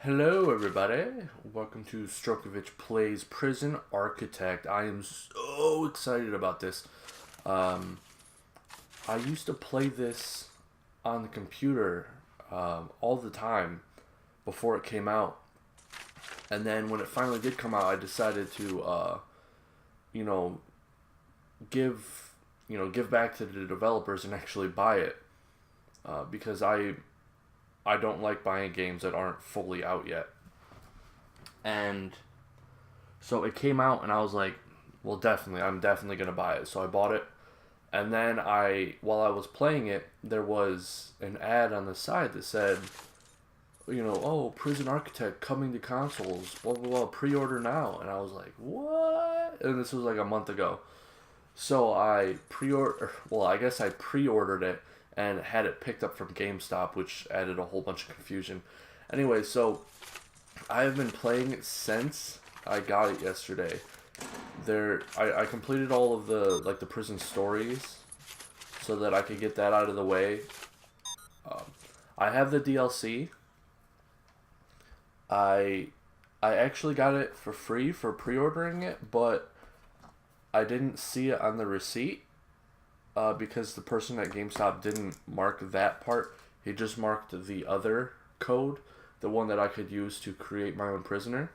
Hello, everybody. Welcome to Strokavich Plays Prison Architect. I am so excited about this. Um, I used to play this on the computer all the time before it came out, and then when it finally did come out, I decided to, you know, give give back to the developers and actually buy it because I don't like buying games that aren't fully out yet. And so it came out, and I was like, well, I'm definitely gonna buy it. So I bought it, and then while I was playing it, there was an ad on the side that said, oh, Prison Architect coming to consoles, blah blah blah, pre-order now. And I was like, what? And this was like a month ago. So I guess I pre-ordered it and had it picked up from GameStop, which added a whole bunch of confusion. Anyway, so I have been playing it since I got it yesterday. I completed all of the prison stories so that I could get that out of the way. Um, I have the DLC. I I actually got it for free for pre-ordering it, but I didn't see it on the receipt because the person at GameStop didn't mark that part. He just marked the other code, the one that I could use to create my own prisoner.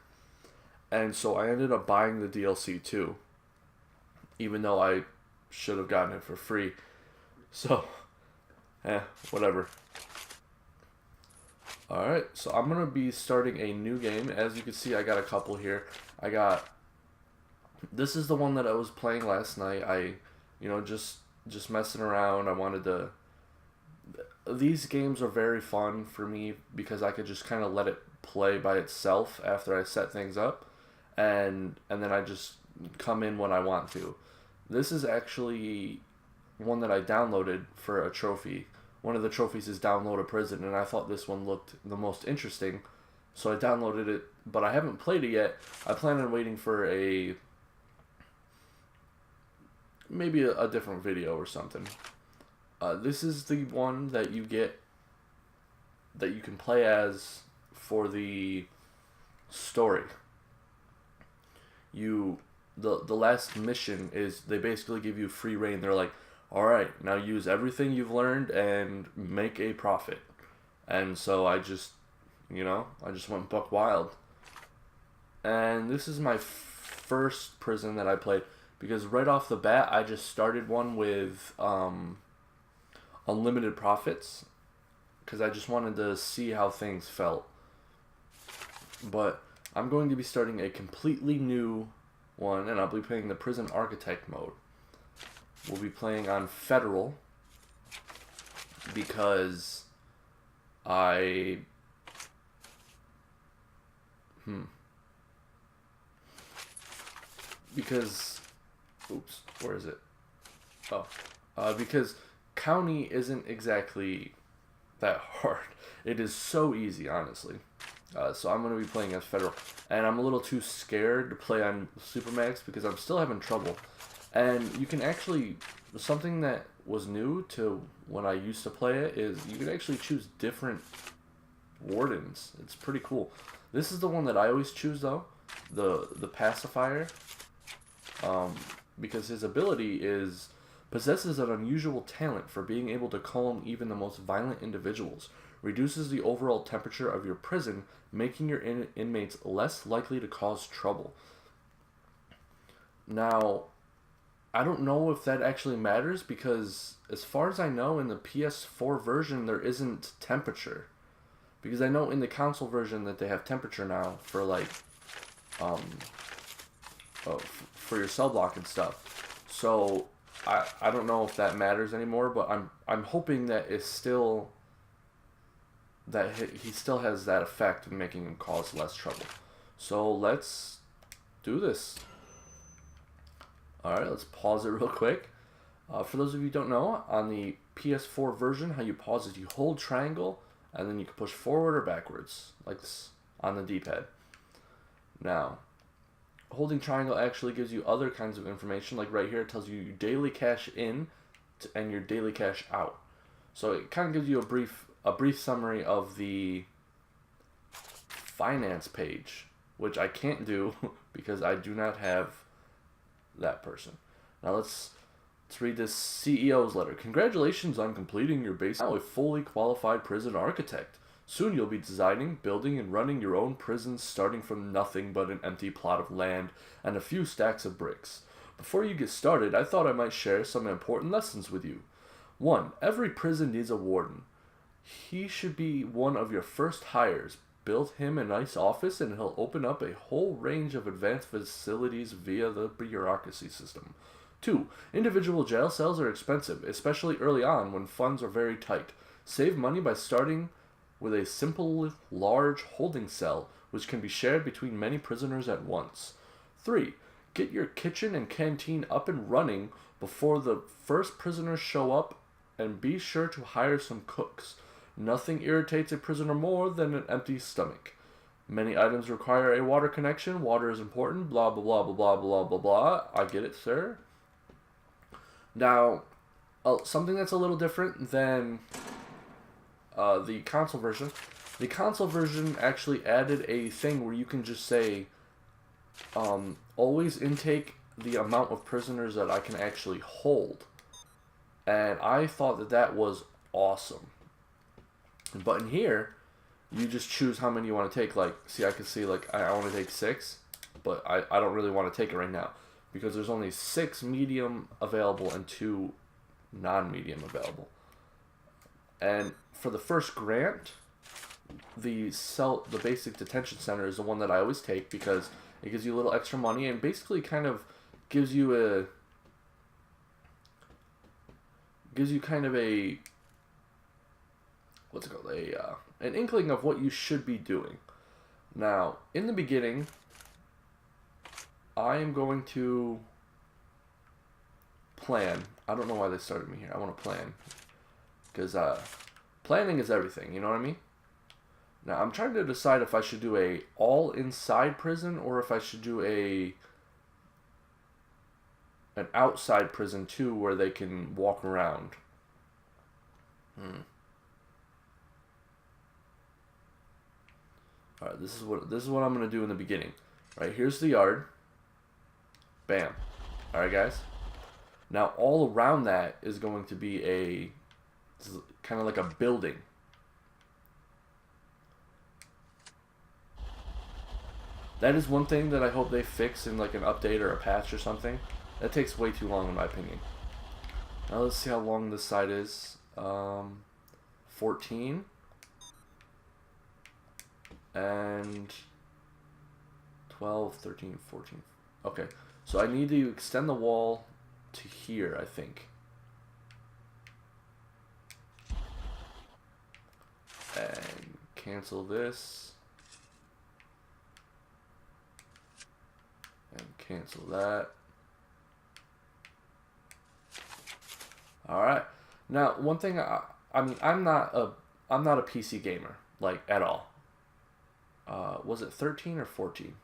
And so I ended up buying the DLC too, even though I should have gotten it for free. So, whatever. Alright, so I'm going to be starting a new game. As you can see, I got a couple here. This is the one that I was playing last night. Just messing around. These games are very fun for me because I could just kind of let it play by itself after I set things up, and then I just come in when I want to. This is actually one that I downloaded for a trophy. One of the trophies is download a prison, and I thought this one looked the most interesting, so I downloaded it, but I haven't played it yet. I plan on waiting for maybe a different video or something. This is the one that you can play as for the story. The last mission is they basically give you free reign. They're like, all right, now use everything you've learned and make a profit. And so I just went buck wild. And this is my first prison that I played because right off the bat I just started one with unlimited profits because I just wanted to see how things felt. But I'm going to be starting a completely new one, and I'll be playing the Prison Architect mode. We'll be playing on Federal because I... Because... Oops, where is it? Oh. Because County isn't exactly that hard. It is so easy, honestly. So I'm going to be playing as Federal. And I'm a little too scared to play on Supermax because I'm still having trouble. And you can actually... Something that was new to when I used to play it is you can actually choose different wardens. It's pretty cool. This is the one that I always choose, though. The pacifier. Because his ability possesses an unusual talent for being able to calm even the most violent individuals. Reduces the overall temperature of your prison, making your inmates less likely to cause trouble. Now, I don't know if that actually matters because, as far as I know, in the PS4 version, there isn't temperature. Because I know in the console version that they have temperature now for, for your cell block and stuff. So, I don't know if that matters anymore, but I'm hoping that it's still... that he still has that effect of making him cause less trouble. So let's do this. Alright, let's pause it real quick. For those of you who don't know, on the PS4 version, how you pause is you hold triangle, and then you can push forward or backwards, like this, on the D-pad. Now, holding triangle actually gives you other kinds of information, like right here it tells you your daily cash in and your daily cash out. So it kind of gives you a brief summary of the finance page, which I can't do because I do not have that person. Now let's read this CEO's letter. Congratulations on completing your base. Now a fully qualified prison architect. Soon you'll be designing, building, and running your own prisons starting from nothing but an empty plot of land and a few stacks of bricks. Before you get started, I thought I might share some important lessons with you. 1. Every prison needs a warden. He should be one of your first hires. Build him a nice office and he'll open up a whole range of advanced facilities via the bureaucracy system. 2. Individual jail cells are expensive, especially early on when funds are very tight. Save money by starting with a simple, large holding cell, which can be shared between many prisoners at once. 3. Get your kitchen and canteen up and running before the first prisoners show up, and be sure to hire some cooks. Nothing irritates a prisoner more than an empty stomach. Many items require a water connection. Water is important. Blah, blah, blah, blah, blah, blah, blah, blah. I get it, sir. Now, something that's a little different than the console version. The console version actually added a thing where you can just say, always intake the amount of prisoners that I can actually hold. And I thought that that was awesome. But in here, you just choose how many you want to take. Like, see, I can see, like, I want to take 6, but I don't really want to take it right now because there's only 6 medium available and 2 non-medium available. And for the first grant, the basic detention center is the one that I always take because it gives you a little extra money and basically kind of gives you kind of a what's it called, an inkling of what you should be doing. Now, in the beginning, I am going to plan. I don't know why they started me here. I want to plan. Because planning is everything, you know what I mean? Now, I'm trying to decide if I should do a all-inside prison or if I should do an outside prison too where they can walk around. Alright, this is what I'm going to do in the beginning. Right, here's the yard. Bam. Alright, guys. Now, all around that is going to be kind of like a building. That is one thing that I hope they fix in like an update or a patch or something. That takes way too long in my opinion. Now let's see how long this side is. 14. And 12, 13, 14. Okay, so I need to extend the wall to here, I think. And cancel this. And cancel that. Alright. Now, one thing, I mean, I'm not a PC gamer, like, at all. Was it 13 or 14?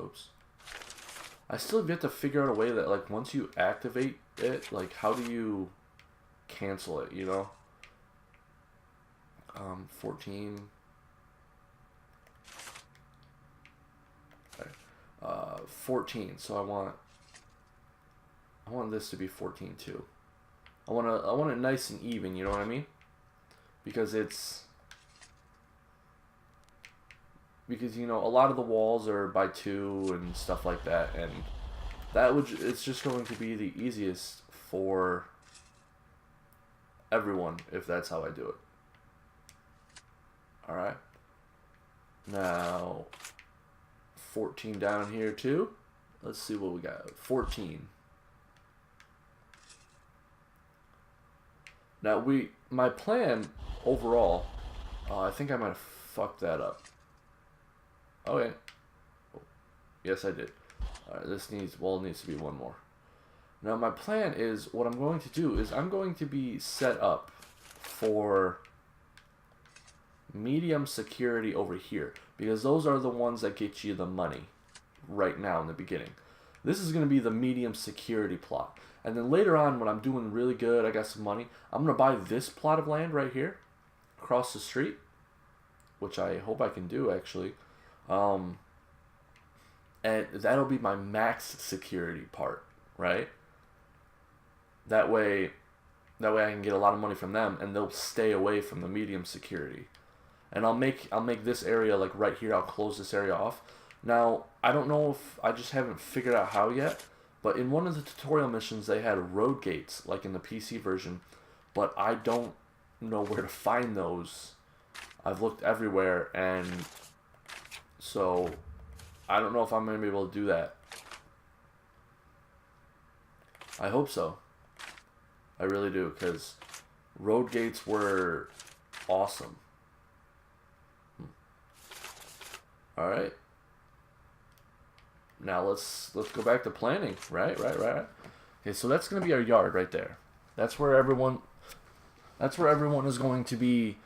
Oops. I still have yet to figure out a way that, like, once you activate it, like, how do you cancel it, you know? 14. Okay. 14. So I want this to be 14 too. I want it nice and even, you know what I mean? Because you know, a lot of the walls are by 2 and stuff like that, and it's just going to be the easiest for everyone if that's how I do it. Alright. Now 14 down here too. Let's see what we got. 14. Now my plan overall, I think I might have fucked that up. Okay. Yes, I did. Alright, this needs to be one more. Now my plan is, what I'm going to do is I'm going to be set up for medium security over here, because those are the ones that get you the money right now in the beginning. This is going to be the medium security plot. And then later on, when I'm doing really good, I got some money, I'm going to buy this plot of land right here, across the street. which I hope I can do actually. And that'll be my max security part, right? That way, I can get a lot of money from them, and they'll stay away from the medium security. And I'll make this area like right here. I'll close this area off. Now I don't know if I just haven't figured out how yet, but in one of the tutorial missions they had road gates like in the PC version, but I don't know where to find those. I've looked everywhere, and so I don't know if I'm going to be able to do that. I hope so. I really do, because road gates were awesome. Alright. Now let's go back to planning. Right. Okay, so that's going to be our yard right there. That's where everyone is going to be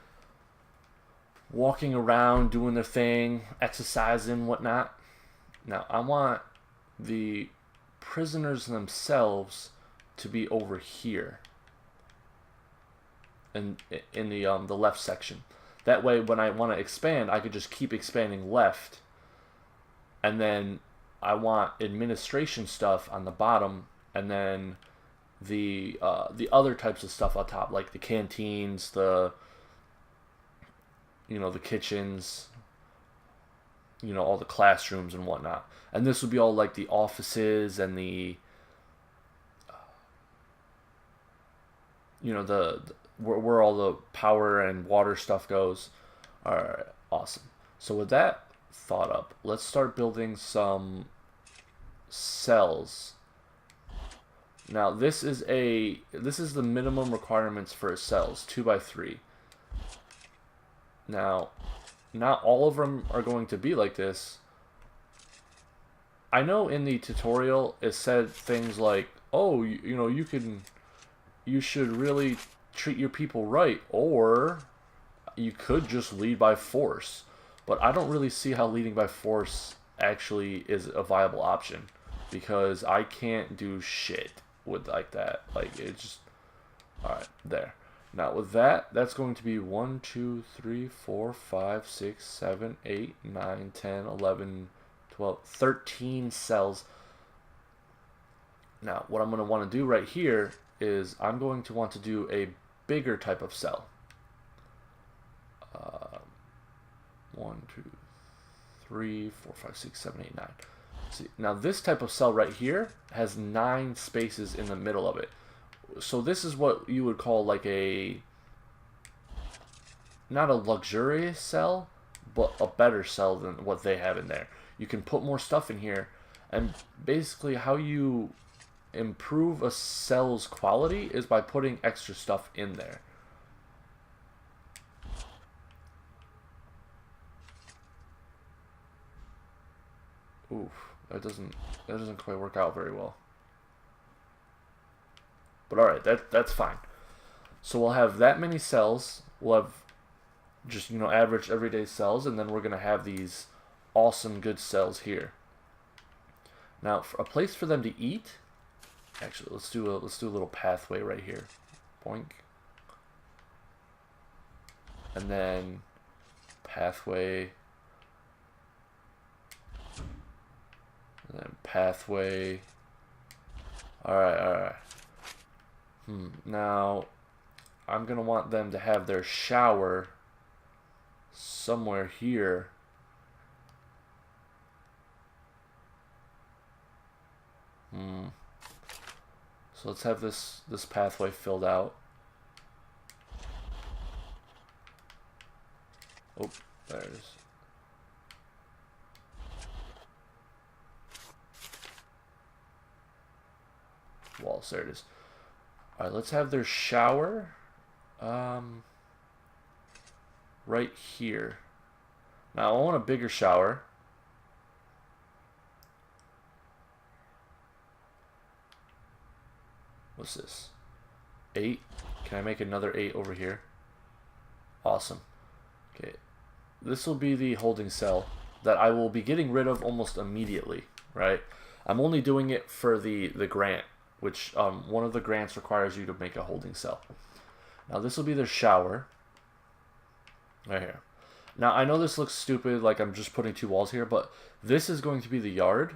walking around, doing their thing, exercising, whatnot. Now, I want the prisoners themselves to be over here in the left section. That way, when I want to expand, I could just keep expanding left. And then I want administration stuff on the bottom, and then the other types of stuff on top, like the canteens, the kitchens, all the classrooms and whatnot. And this would be all like the offices and the where all the power and water stuff goes. All right, awesome. So with that thought up, let's start building some cells. Now this is the minimum requirements for cells, 2x3. Now, not all of them are going to be like this. I know in the tutorial it said things like, oh, you should really treat your people right, or you could just lead by force. But I don't really see how leading by force actually is a viable option, because I can't do shit with like that. Like, it's just... Alright, there. Now with that, that's going to be 1, 2, 3, 4, 5, 6, 7, 8, 9, 10, 11, 12, 13 cells. Now, what I'm going to want to do right here is I'm going to want to do a bigger type of cell. 1, 2, 3, 4, 5, 6, 7, 8, 9. See, now this type of cell right here has 9 spaces in the middle of it. So this is what you would call like not a luxurious cell, but a better cell than what they have in there. You can put more stuff in here, and basically how you improve a cell's quality is by putting extra stuff in there. Oof, that doesn't quite work out very well. But alright, that's fine. So we'll have that many cells. We'll have just, average everyday cells, and then we're going to have these awesome good cells here. Now, for a place for them to eat, actually, let's do a little pathway right here. Boink. And then pathway. And then pathway. Alright. Now, I'm going to want them to have their shower somewhere here. So let's have this pathway filled out. Oh, there it is. Walls, there it is. Alright, let's have their shower right here. Now I want a bigger shower. What's this? 8. Can I make another 8 over here? Awesome. Okay. This will be the holding cell that I will be getting rid of almost immediately, right? I'm only doing it for the grant, which one of the grants requires you to make a holding cell. Now this will be their shower right here. Now, I know this looks stupid, like I'm just putting two walls here, but this is going to be the yard,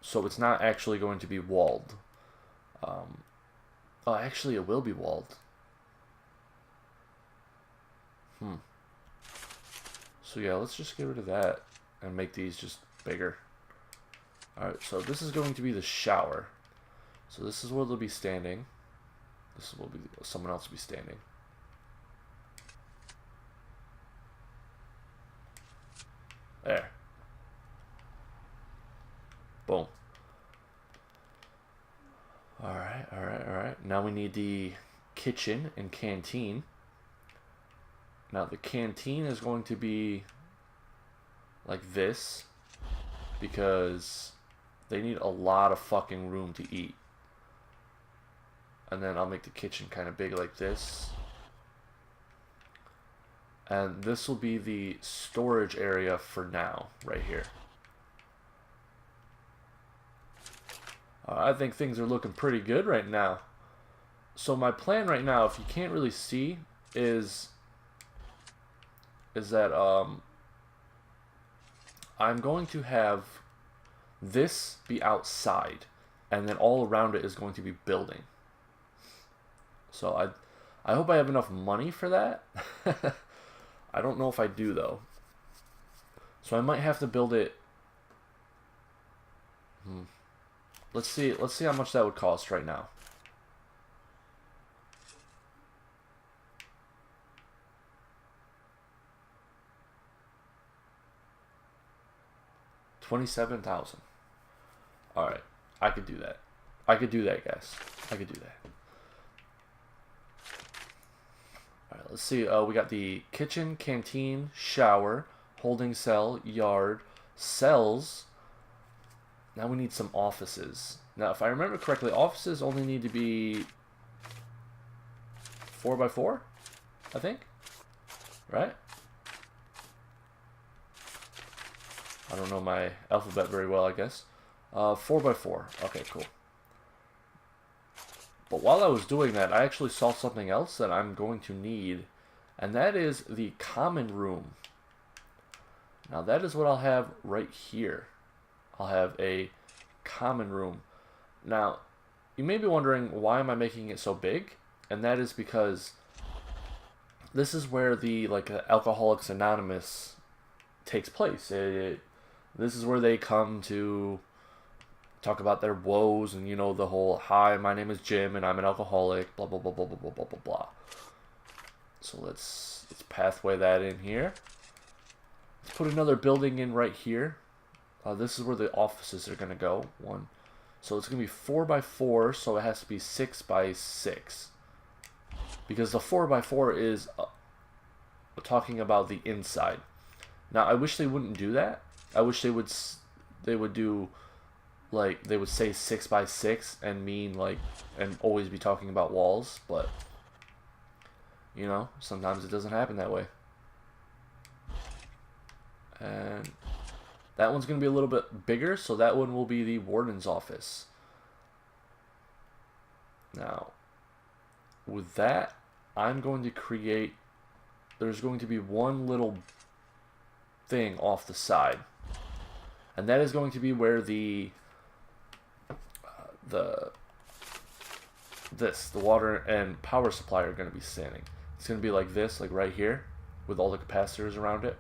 so it's not actually going to be walled. Oh, actually, it will be walled. So yeah, let's just get rid of that and make these just bigger. Alright, so this is going to be the shower. So this is where they'll be standing. This will be someone else will be standing. There. Boom. Alright, alright, alright. Now we need the kitchen and canteen. Now the canteen is going to be like this because they need a lot of fucking room to eat. And then I'll make the kitchen kind of big like this. And this will be the storage area for now, right here. I think things are looking pretty good right now. So my plan right now, if you can't really see, is that I'm going to have this be outside, and then all around it is going to be building. So I hope I have enough money for that. I don't know if I do though. So I might have to build it. Let's see how much that would cost right now. $27,000. All right, I could do that. I could do that, guys. I could do that. All right, let's see. We got the kitchen, canteen, shower, holding cell, yard, cells. Now we need some offices. Now, if I remember correctly, offices only need to be 4x4, I think. Right? I don't know my alphabet very well, I guess. 4x4. Okay, cool. But while I was doing that, I actually saw something else that I'm going to need, and that is the common room. Now, that is what I'll have right here. I'll have a common room. Now, you may be wondering, why am I making it so big? And that is because this is where the Alcoholics Anonymous takes place. This is where they come to talk about their woes and, you know, the whole, hi, my name is Jim and I'm an alcoholic, blah, blah, blah, blah, blah, blah, blah, blah, blah. So let's pathway that in here. Let's put another building in right here. This is where the offices are going to go. So it's going to be 4x4, so it has to be 6x6. Because the 4x4 is talking about the inside. Now, I wish they wouldn't do that. I wish they would do, like, they would say 6x6 and mean, like, and always be talking about walls. But, you know, sometimes it doesn't happen that way. And that one's going to be a little bit bigger, so that one will be the warden's office. Now, with that, I'm going to create, there's going to be one little thing off the side. And that is going to be where the water and power supply are going to be standing. It's going to be like this, like right here, with all the capacitors around it.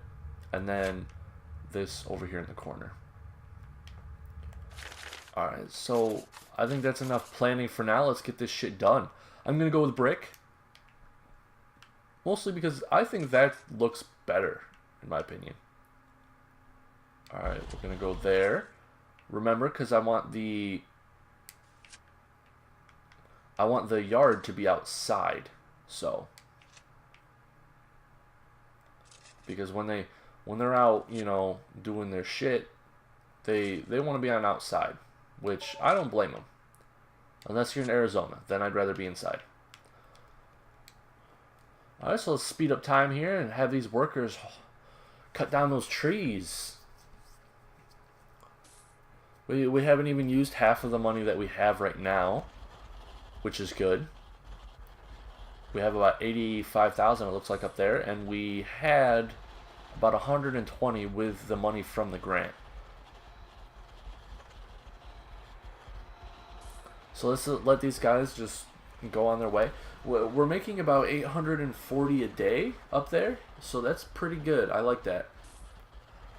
And then this over here in the corner. Alright, so I think that's enough planning for now. Let's get this shit done. I'm going to go with brick. Mostly because I think that looks better, in my opinion. Alright, we're going to go there. Remember, because I want the yard to be outside. So, because when they're out, you know, doing their shit, they want to be on outside, which I don't blame them. Unless you're in Arizona, then I'd rather be inside. Alright, so let's speed up time here and have these workers cut down those trees. We haven't even used half of the money that we have right now, which is good. We have about 85,000, it looks like, up there, and we had about 120 with the money from the grant. So let's let these guys just go on their way. We're making about 840 a day up there, so that's pretty good. I like that.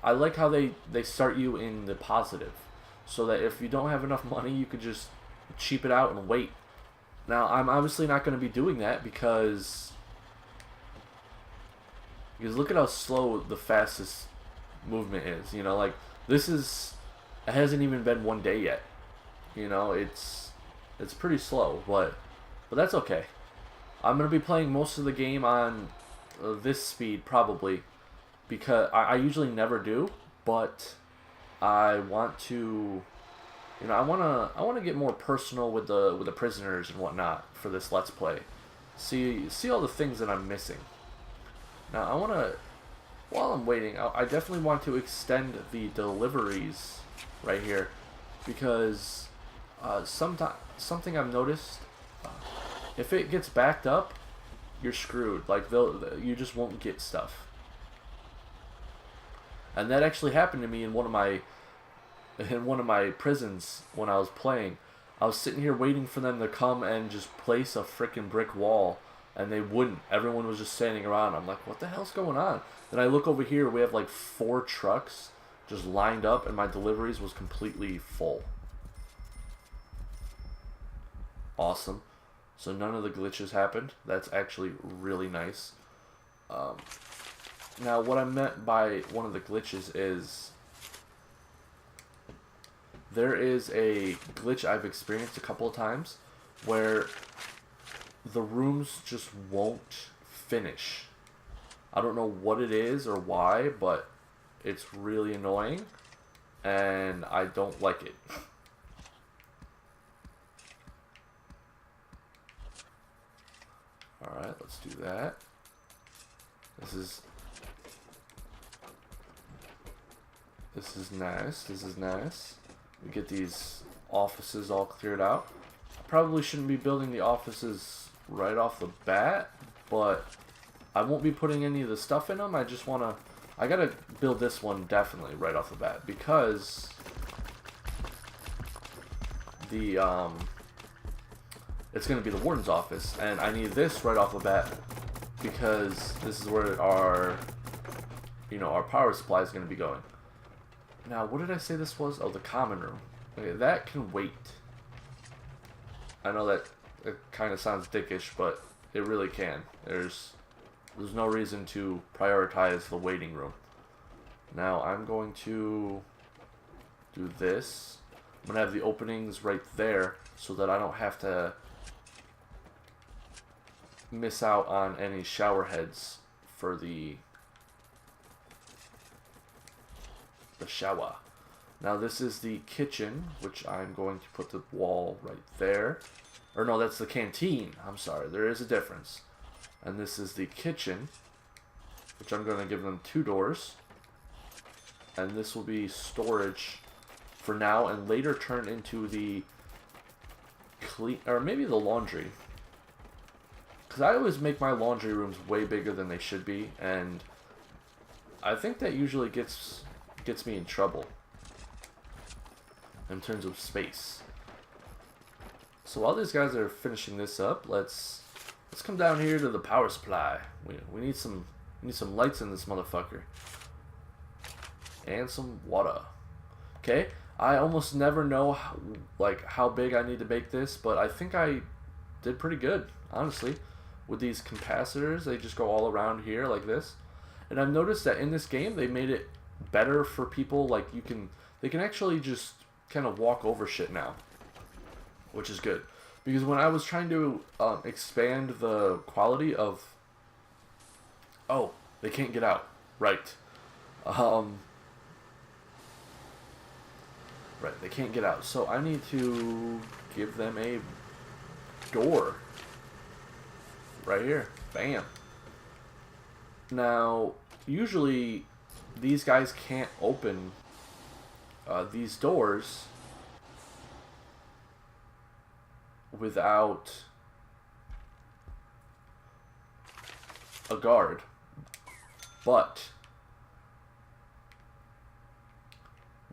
I like how they start you in the positive, so that if you don't have enough money, you could just cheap it out and wait. Now, I'm obviously not going to be doing that because look at how slow the fastest movement is. You know, like this is, it hasn't even been 1 day yet. You know, it's pretty slow, but that's okay. I'm gonna be playing most of the game on this speed probably, because I usually never do, but I want to, you know, I wanna get more personal with the prisoners and whatnot for this Let's Play. See all the things that I'm missing. Now I wanna, while I'm waiting, I definitely want to extend the deliveries right here, because something I've noticed, if it gets backed up, you're screwed. Like you just won't get stuff. And that actually happened to me in one of my prisons when I was playing. I was sitting here waiting for them to come and just place a freaking brick wall, and they wouldn't. Everyone was just standing around. I'm like, what the hell's going on? Then I look over here, we have like 4 trucks just lined up, and my deliveries was completely full. Awesome. So none of the glitches happened. That's actually really nice. Now, what I meant by one of the glitches is there is a glitch I've experienced a couple of times where the rooms just won't finish. I don't know what it is or why, but it's really annoying, and I don't like it. Alright, let's do that. This is nice. This is nice. We get these offices all cleared out. I probably shouldn't be building the offices right off the bat, but I won't be putting any of the stuff in them. I just want to, I gotta build this one definitely right off the bat, because the it's going to be the warden's office, and I need this right off the bat because this is where our power supply is going to be going. Now, what did I say this was? Oh, the common room. Okay, that can wait. I know that it kind of sounds dickish, but it really can. There's no reason to prioritize the waiting room. Now, I'm going to do this. I'm going to have the openings right there so that I don't have to miss out on any shower heads for the shower. Now this is the kitchen, which I'm going to put the wall right there. Or no, that's the canteen. I'm sorry, there is a difference. And this is the kitchen, which I'm going to give them 2 doors. And this will be storage for now, and later turn into the clean, or maybe the laundry. Because I always make my laundry rooms way bigger than they should be, and I think that usually gets me in trouble in terms of space. So while these guys are finishing this up, let's come down here to the power supply. We need some lights in this motherfucker, and some water. Okay, I almost never know how big I need to make this, but I think I did pretty good, honestly. With these capacitors, they just go all around here like this. And I've noticed that in this game, they made it better for people. Like, they can actually just kind of walk over shit now, which is good. Because when I was trying to expand the quality of... Oh, they can't get out. Right. Right, they can't get out. So I need to give them a door. Right here. Bam. Now, usually these guys can't open these doors without a guard. But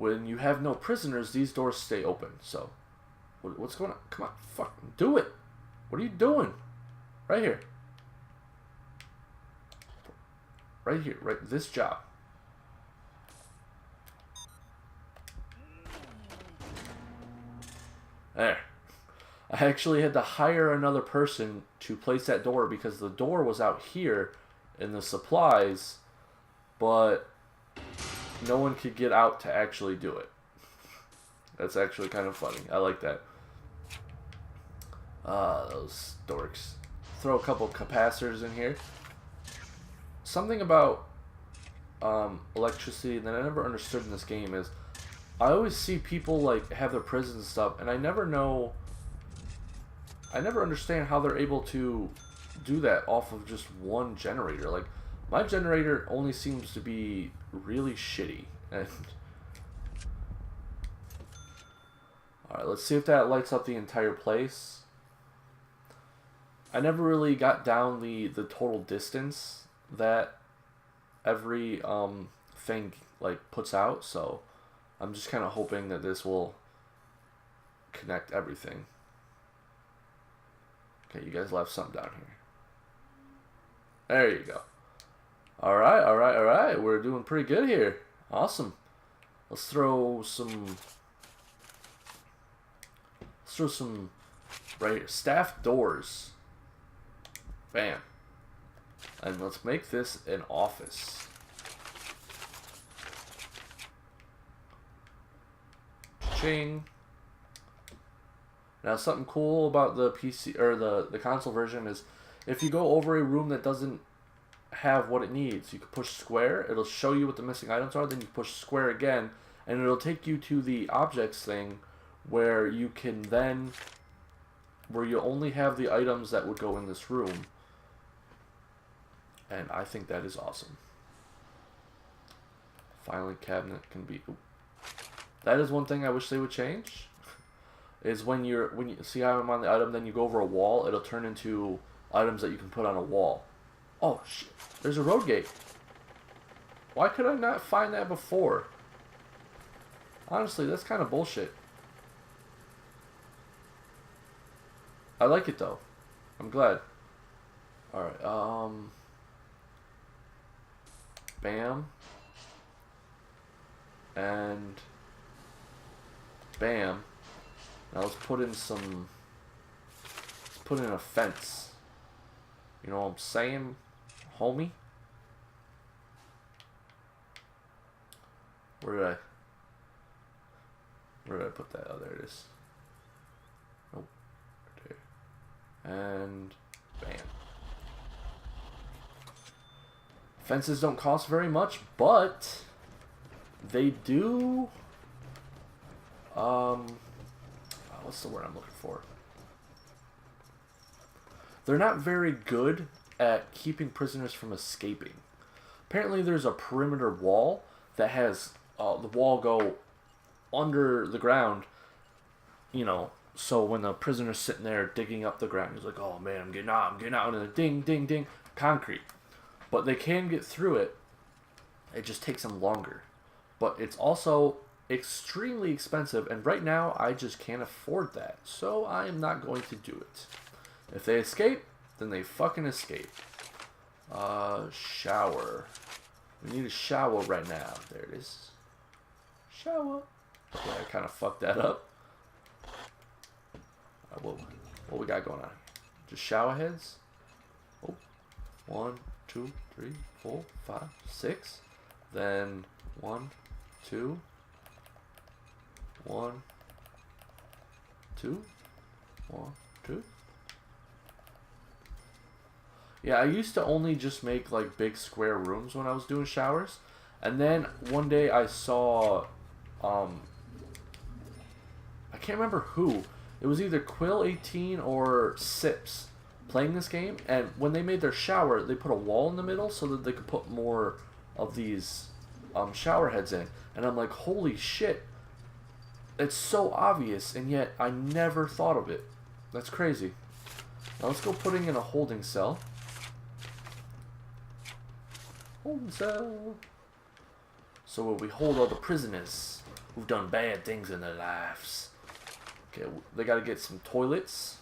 when you have no prisoners, these doors stay open. So, what's going on? Come on, fucking do it. What are you doing? Right here. Right here. Right. This job. There. I actually had to hire another person to place that door because the door was out here in the supplies, but no one could get out to actually do it. That's actually kind of funny. I like that. Those dorks. Throw a couple capacitors in here. Something about electricity that I never understood in this game is I always see people like have their prisons and stuff, and I never understand how they're able to do that off of just one generator. Like, my generator only seems to be really shitty. And alright, let's see if that lights up the entire place. I never really got down the total distance that every thing like puts out, so I'm just kind of hoping that this will connect everything. Okay, you guys left something down here. There you go. Alright, alright, alright. We're doing pretty good here. Awesome. Let's throw some right here. Staff doors. Bam. And let's make this an office. Ching. Now, something cool about the PC or the console version is if you go over a room that doesn't have what it needs, you can push square, it'll show you what the missing items are, then you push square again, and it'll take you to the objects thing where you can then, where you only have the items that would go in this room. And I think that is awesome. Filing cabinet can be... Ooh. That is one thing I wish they would change. Is when you see how I'm on the item, then you go over a wall, it'll turn into items that you can put on a wall. Oh shit! There's a road gate. Why could I not find that before? Honestly, that's kind of bullshit. I like it though. I'm glad. All right. Bam. And bam. Now let's put in some, let's put in a fence. You know what I'm saying, homie? Where did I put that? Oh, there it is. Nope. There. And bam. Fences don't cost very much, but they do, what's the word I'm looking for? They're not very good at keeping prisoners from escaping. Apparently there's a perimeter wall that has the wall go under the ground, you know, so when the prisoner's sitting there digging up the ground, he's like, oh man, I'm getting out, and then ding, ding, ding, concrete. But they can get through it. It just takes them longer. But it's also extremely expensive, and right now I just can't afford that. So I am not going to do it. If they escape, then they fucking escape. Shower. We need a shower right now. There it is. Shower. Okay, I kind of fucked that up. What we got going on? Just shower heads? Oh, 1, 2, 3, 4, 5, 6. Then 1, 2, 1, 2, 1, 2. Yeah, I used to only just make like big square rooms when I was doing showers, and then one day I saw, I can't remember who. It was either Quill18 or Sips playing this game, and when they made their shower, they put a wall in the middle so that they could put more of these shower heads in. And I'm like, holy shit, it's so obvious, and yet I never thought of it. That's crazy. Now let's go putting in a holding cell. Holding cell. So we hold all the prisoners. who've done bad things in their lives. Okay, they gotta get some toilets.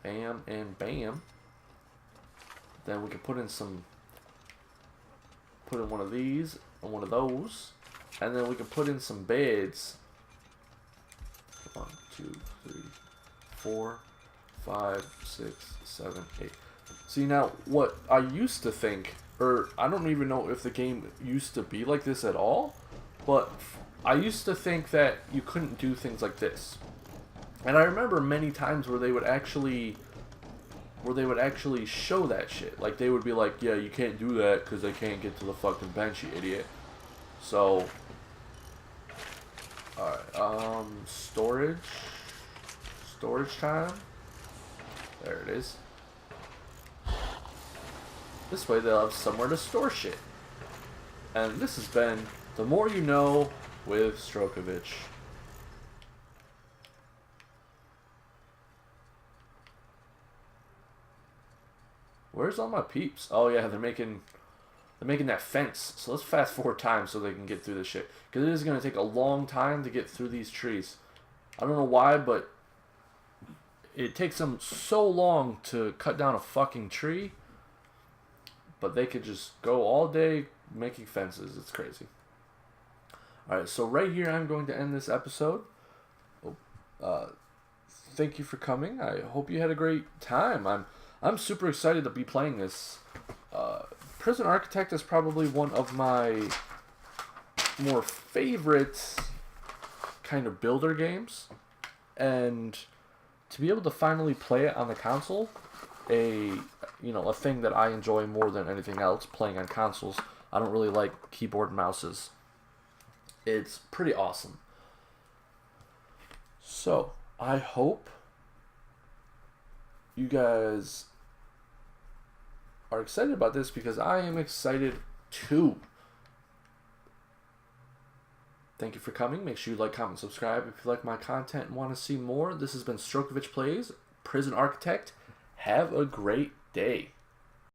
Bam and bam. Then we can put in one of these and one of those. And then we can put in some beds. 1, 2, 3, 4, 5, 6, 7, 8. See, now, what I used to think, or I don't even know if the game used to be like this at all, but I used to think that you couldn't do things like this. And I remember many times where they would actually show that shit. Like, they would be like, yeah, you can't do that because they can't get to the fucking bench, you idiot. So, alright, storage time. There it is. This way they'll have somewhere to store shit. And this has been The More You Know with Strokavich. Where's all my peeps? Oh yeah, they're making that fence. So let's fast forward time so they can get through this shit. Because it is going to take a long time to get through these trees. I don't know why, but it takes them so long to cut down a fucking tree. But they could just go all day making fences. It's crazy. Alright, so right here I'm going to end this episode. Thank you for coming. I hope you had a great time. I'm super excited to be playing this. Prison Architect is probably one of my more favorite kind of builder games. And to be able to finally play it on the console, a thing that I enjoy more than anything else, playing on consoles. I don't really like keyboard and mouses. It's pretty awesome. So, I hope you guys are excited about this because I am excited too. Thank you for coming. Make sure you like, comment, subscribe if you like my content and want to see more. This has been Strokavich Plays, Prison Architect. Have a great day.